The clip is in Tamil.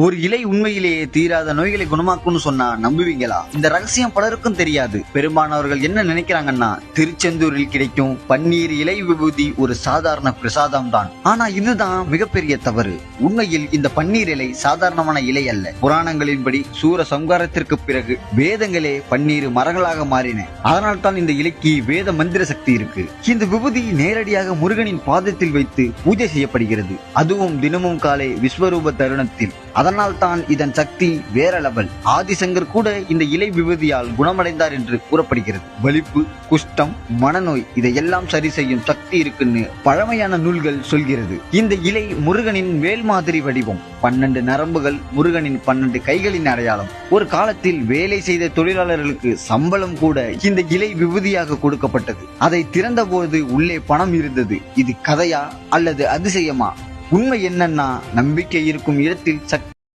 ஒரு இலை உண்மையிலேயே தீராத நோய்களை குணமாக்கும்னு சொன்னா நம்புவீங்களா? இந்த ரகசியம் பலருக்கும் தெரியாது. பெரும்பாலானவர்கள் என்ன நினைக்கிறாங்கன்னா, திருச்செந்தூரில் கிடைக்கும் பன்னீர் இலை விபூதி ஒரு சாதாரண பிரசாதம் தான். ஆனா இதுதான் மிகப்பெரிய தவறு. உண்மையில் இந்த பன்னீர் இலை சாதாரணமான இலை அல்ல. புராணங்களின்படி சூர சம்காரத்திற்கு பிறகு வேதங்களே பன்னீர் மரங்களாக மாறின. அதனால் தான் இந்த இலைக்கு வேத மந்திர சக்தி இருக்கு. இந்த விபூதி நேரடியாக முருகனின் பாதத்தில் வைத்து பூஜை செய்யப்படுகிறது. அதுவும் தினமும் காலை விஸ்வரூப தருணத்தில். அதனால் தான் இதன் சக்தி வேற லெவல். ஆதிசங்கர் கூட இந்த இலை விபூதியால் குணமடைந்தார் என்று கூறப்படுகிறது. வலிப்பு, குஷ்டம், மனநோய் இதையெல்லாம் சரி செய்யும் சக்தி இருக்குன்னு பழமையான நூல்கள் சொல்கிறது. இந்த இலை முருகனின் வேல் மாதிரி வடிவம். 12 நரம்புகள், முருகனின் 12 கைகளின் அடையாளம். ஒரு காலத்தில் வேலை செய்த தொழிலாளர்களுக்கு சம்பளம் கூட இந்த இலை விபூதியாக கொடுக்கப்பட்டது. அதை திறந்த போது உள்ளே பணம் இருந்தது. இது கதையா அல்லது அதிசயமா? உண்மை என்னன்னா, நம்பிக்கை இருக்கும் இடத்தில் சக்தி